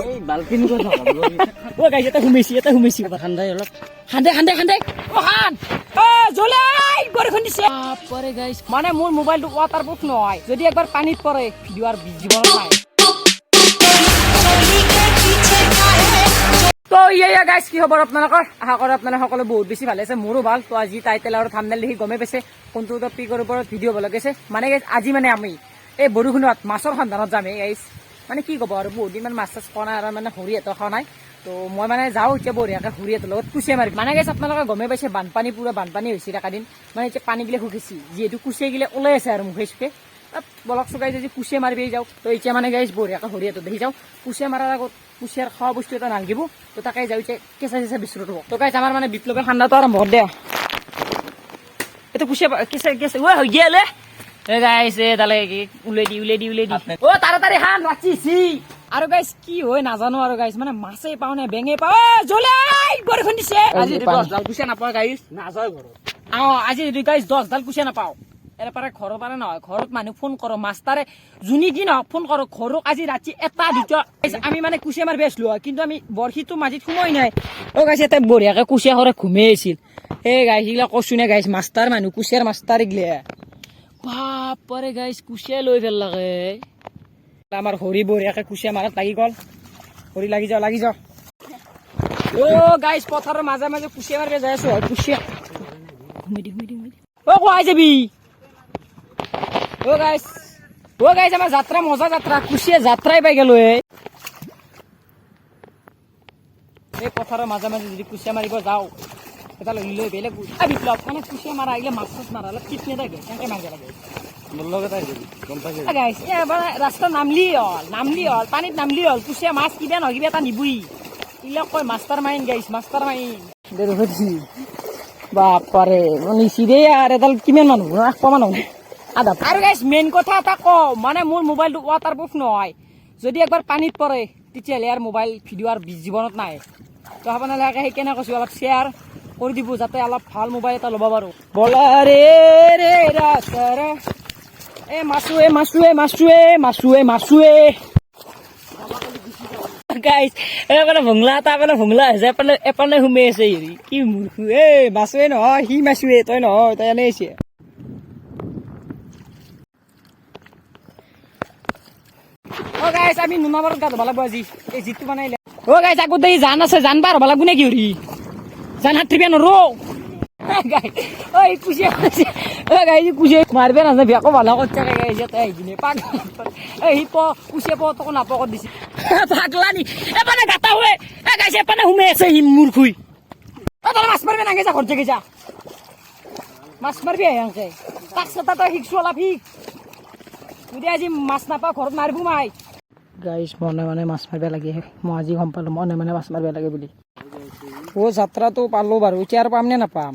এই বালকিন কথা ও গাইছ এটা ঘুমাইছি কথা ঠাণ্ডাই অলপ হান্দে ও হান জলাই বৰষুণ দিছে পৰে গাইছ মানে মোৰ মোবাইলটো ৱাটাৰপ্ৰুফ নহয় যদি একবাৰ পানীত পৰে ভিডিও আৰ জীবন নাই তো ইয়া গাইছ কি খবৰ আপোনালোকৰ আশা কৰোঁ আপোনালোক সকলো বহুত বেছি ভালে আছে মোৰো ভাল তো আজি টাইটেল আৰু থাম্বনেইল দেখি গমে পাইছে কোনটো টপিকৰ ওপৰত ভিডিও হ'ব লাগিছে মানে গাইছ আজি মানে আমি এই বৰষুণত মাছৰ সন্ধানত যাম গাইছ মানে কি ক'ব আৰু বহুত দিন মানে মাছ চাছ খোৱা নাই আৰু মানে সৰি এটা খোৱা নাই তো মই মানে যাওঁ এতিয়া বঢ়িয়াকৈ সৰি এটাৰ লগত কুচিয়া মাৰি মানে গাইছ আপোনালোকে গমে পাইছে বানপানী পুৰা বানপানী হৈছে এদিন মানে এতিয়া পানীগিলা শুকিছে যিহেতু কুচিয়াগিলা ওলাই আছে আৰু মুখে চুখে বলক চুকাই যদি কুচিয়া মাৰিব যাওঁ তো এতিয়া মানে গাইছ বঢ়িয়াকৈ সৰি এটা দেখি যাওঁ কুচিয়া মাৰাৰ আগত কুচিয়াৰ খোৱা বস্তু এটা নালাগিব তো তাকে যাওঁ এতিয়া কেঁচা চেঁচা বিচৰত হ'ব তো গাইছ আমাৰ মানে বিপ্লৱৰ ঠাণ্ডাটো আৰম্ভ হ'ব দে এইটো কুচিয়া কেঁচা ঐ হৈ গিয়ালে গাইছ তালে উলাই দি ও তাড়াতাড়ি হান ৰাখিছি আৰু গাইছ কি হয় নাজানো আৰু গাইছ মানে মাছে পাওঁ নে বেঙে পাওঁ জলাই বৰষুণ দিছে আজি 10 ডাল কুচিয়া নাপাওঁ গাইছ নাযায় ঘৰত আজি যদি গাইছ 10 ডাল কুচিয়া নাপাওঁ এর পারে ঘর পারে নহয় ঘরত মানুহ ফোন করো মাস্টারে যোনি কি নহওক ফোন করো ঘরক আজি রাতি এটা দুটা আমি মানে কুচিয়া মার বেচলো কিন্তু আমি বরশিটো মাঝিত সোমাই নাই ও গাইছ এটা বঢ়িয়াকে কুচিয়া করে ঘুমে আছিল এই গাইছ এইগিলা কচু নে গাইছ মাস্টার মানুহ কুচিয়ার মাস্টার এগিলা বাপরে গাইছ কুচিয়া লৈ ফেল লাগে আমার হরি বঢ়িয়াকে কুচিয়া মারাত লাগি গল হরি লাগি যাও ও গাইছ পথারের মাঝে মাঝে কুচিয়া মারবে যাই আছো কুচিয়া ঘুমি ও কো আই যাবি ও গাইছ আমার যাত্রা মজা যাত্রা কুচিয়া যাত্রাই পাই গেল এই পথারের মাঝে মাঝে যদি কুচিয়া মারিব যাও এটা লৈ বেলেগ বিপ্লৱ মানে কুচিয়া মাৰা আহিলে মাছ চাছ মাৰা অলপ কিটনে থাকে কেনেকে মাৰিব লাগে রাস্তা নামলি হল পানীত নামলি হল কুচিয়া মাছ কিবা নহয় কিবা এটা নিবই এইবিলাক কয় মাষ্টাৰ মাইণ্ড গাইছ মাষ্টাৰ মাইণ্ড বাপাৰে নিছি দে আৰ এডাল কিমান মানুহ মানুহ আধা আৰু গাইছ মেইন কথা এটা কওঁ মানে মোৰ মোবাইলটো ৱাটাৰপ্ৰুফ নহয় যদি একবাৰ পানীত পৰে তেতিয়াহ'লে আৰু মোবাইল ভিডিঅ' আৰু জীৱনত নাই তো আপোনালোকে সেইকাৰণে কৈছোঁ অলপ শ্বেয়াৰ কৰি দিব যাতে অলপ ভাল মোবাইল এটা ল'ব পাৰোঁ বলা ৰে ৰাস্তাৰে মাছুৱে গাইছ এপানে ভংলা হৈছে এপানে সোমাই আছে হেৰি কি মূৰ্খু মাছুৱে নহয় সি মাছুৱে তই নহয় তই এনেই আছে ও গাইছ আমি নুনাবাৰত গা ধুব লাগিব আজি এই জিতটো মানে ও গাইছ আগতে জান আছে জান পাৰ হ'ব লাগিব নে কি হৰি জান হাত থিব নৰো কুচিয়া মাৰিব নাজানে বেয়াকো ভালো কৰিছে গাইছ তাই আহিনে পাগ সি কুচিয়া পতকো নাপকত দিছে পাগলা নি এপানে গাটা হৈ গাইছ এপানে সোমাই আছে সি মূৰ্খুই তই মাছ মাৰিব নাগে যা ঘৰত যাগে যা মাছ মাৰিবি আহে তাক তই শিকছো অলপ শিক যদি আজি মাছ নাপাওঁ ঘৰত মাৰিব মাই গাইছ মনে মাছ মাৰিব লাগে মই আজি গম পালোঁ মনে মাছ মাৰিব লাগে বুলি ও যাত্ৰাটো পালোঁ বাৰু এতিয়া আৰু পাম নে নাপাম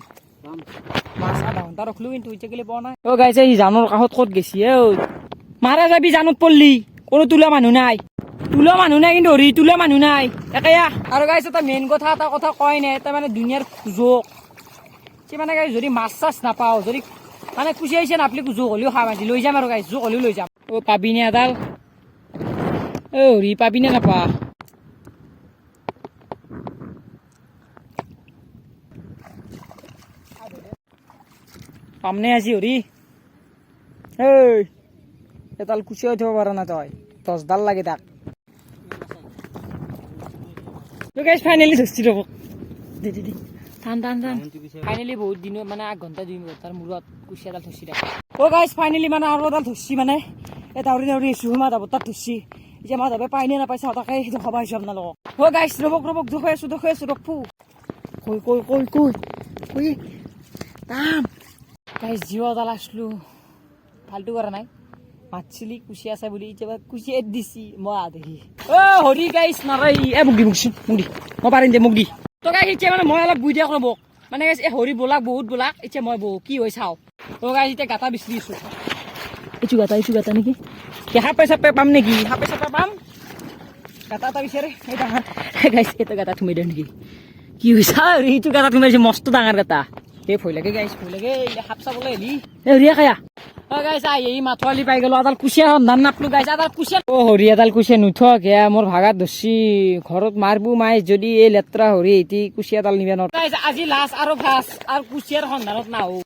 মাছ আধা ঘণ্টা ৰখিলোঁ কিন্তু এতিয়া গেলি পোৱা নাই ও গাইছ এই জানৰ কাষত ক'ত গেছি মাৰা যাবি জানত পৰলি কোনো তোলা মানুহ নাই কিন্তু হৰি তোলা মানুহ নাই একেয়া আৰু গাইছ এটা মেইন এটা কথা কয় নাই এটা মানে দুনিয়াৰ জোক মানে গাইছ যদি মাছ চাছ নাপাওঁ যদি মানে কুচিয়া আহিছে নাপলি জোক হ'লেও খাম আজি লৈ যাম আৰু গাইছ জোক হ'লেও লৈ যাম ও পাবিনে এডাল হৰি পাবিনে নাপা পামনে আজি হৰি এডাল কুচিয়া উঠিব পাৰা না তই 10 ডাল লাগে তাক গাইছ ফাইনেলি ধৰছি ৰ'ব টান ফাইনেলি বহুত দিন মানে 1 ঘণ্টা 2 ঘণ্টাৰ মূৰত কুচিয়াডাল ধৰছি ও গাইছ ফাইনেলি মানে আৰু এডাল ধৰছি মানে এই দাউৰি আছোঁ মাছ হ'ব তাত ধৰছি এতিয়া মাছ হ'ব পাই নে নাপাইছে তাকে দেখাব আহিছোঁ আপোনালোকক ও গাইছ ৰ'বক দেখুৱাই আছোঁ ৰখো কৈ দাম গাইছ জিঅ' এডাল আছিলোঁ ফাল্টু কৰা নাই মাছলি কুচিয়া আছে বুলি এতিয়া কুচিয়া দিছি মই আধি হৰি গাইছ নাৰাই মোক দি মই পাৰিম দে মোক দি তো গাইছ এতিয়া মানে মই অলপ বুই দিয়ক ৰ'ব মানে গাইছ এই হৰি বহুত বোলাক এতিয়া মই বহু কি হৈ চাওঁ তো গাইছ এতিয়া গাটা বিচাৰি আছোঁ এইটো গাটা নেকি সাপে চাপে পাম নেকি সাপে পাম গাটা এটা বিচাৰে গাইছ এটা গাটা থুমাই দিওঁ নেকি কি হৈছে এইটো গাটা থুমাইছে মস্ত ডাঙৰ গাটা ভয় লাগে গাইছ ভয় লাগে সাপ চাবলৈ হেৰি ৰিয়া খায়া গাইছ এই মাথোৱালি পাই গেলো আদাল কুচিয়া সন্ধান নাপলো গাইছ আদাল কুচিয়া অ হৰি এডাল কুচিয়া নুঠক হে মোৰ ভাগাত ধৰছি ঘৰত মাৰবো মাই যদি এই লেত্ৰা হৰি এটি কুচিয়া এডাল নিবে নৰ গাইছ আজি লাষ্ট আৰু ফাৰ্ষ্ট আৰু কুচিয়াৰ সন্ধানত নাহো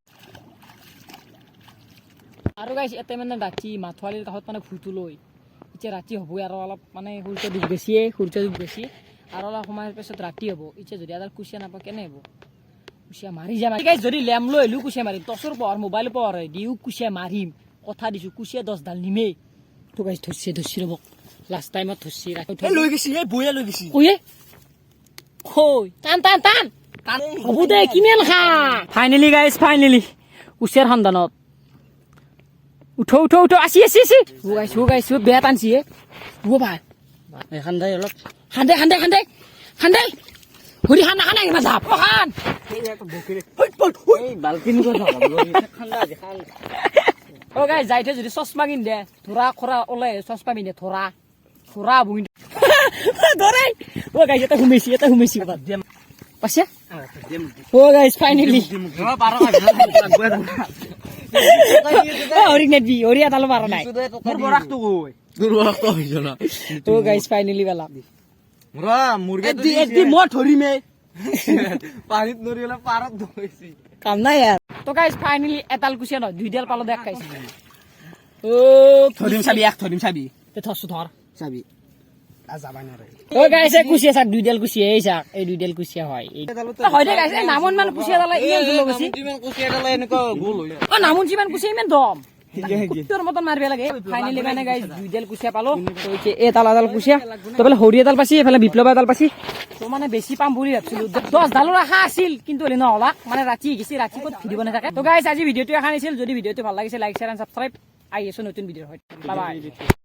আৰু গাইছ এতে মানে ৰাতি মাথোৱালিৰ কাষত মানে ভূটো লৈ এতিয়া ৰাতি হ'বই আৰু অলপ মানে সূৰ্য দুখ বেছি আৰু অলপ সময়ৰ পিছত ৰাতি হ'ব এতিয়া যদি এডাল কুচিয়া নাপাওঁ কেনে হ'ব কুচিয়া মাৰি যাম গাইছ যদি লেম লৈ আহিলো কুচিয়া মাৰিম টচৰ পোহৰ মোবাইল পোহৰ দিও কুচিয়া মাৰিম কথা দিছো কুচিয়া 10 ডাল নিমেই তো গাইছ ধৰছি ৰ'ব লাষ্ট টাইমত ধৰছি লৈ গৈছি এই বইয়া লৈ গৈছি কয়ে কই টান হ'ব দে কিমান খা ফাইনেলি গাইছ কুচিয়াৰ সন্ধানত উঠো আসি ও গাইছ বেয়া টানছি হে ও ভাই খান্দাই অলপ খান্দে হৰি খানা কিবা জাপ খান এই বালকিন কথা খান্দা আজি খান ও গাইছ যাইতে যদি চশমা কিন দে ধৰা খৰা ওলাই চশমা পিন্ধে ধৰা বুই ধৰাই ও গাইছ এটা ঘুমাইছি পাছে ও গাইছ ফাইনেলি হৰি নেবি হৰি এটালো মাৰা নাই মোৰ বৰাকটো কই তোৰ বৰাকটো হইছ না ও গাইছ ফাইনেলি বেলা মোৰা মুৰগি এদি মই ধৰিমে পানীত নৰিলে পাৰত ধৰিছি কাম নাই यार তো গাইছ ফাইনেলি এটাল কুচিয়া নহয় দুইডাল পালো দেখ খাইছি ও ধৰিম চাবি তে থসু ধৰ চাবি আ যাবা না ৰে ও গাইছ কুচিয়া চাক দুইডাল কুচিয়া এই চাক এই দুইডাল কুচিয়া হয় হয় দে গাইছ নামন মান কুচিয়া দালা ইমান জুল গৈছি কিমান কুচিয়া দালা এনেকা গোল হৈ ও নামন যিমান কুচিয়া ইমান দম তোর মতন মারবে লাগে ফাইনালি মানে গাইস দুইডাল কুচিয়া পালো তো এই তালাডাল কুচিয়া তো বলে হৰি এডাল পাছি এফালে বিপ্লৱ এডাল পাছি তো মানে বেছি পাম বুলি ভাবছিলো 10 ডালৰ আশা আছিল কিন্তু হলি নহলা মানে ৰাতি গেছি ৰাতি ক'ত ভিডিও বনাই থাকে তো গাইস আজি ভিডিওটো আনিছিল যদি ভিডিওটো ভাল লাগিছে লাইক শেয়াৰ এন্ড সাবস্ক্ৰাইব আই এছো নতুন ভিডিও হয় বাই বাই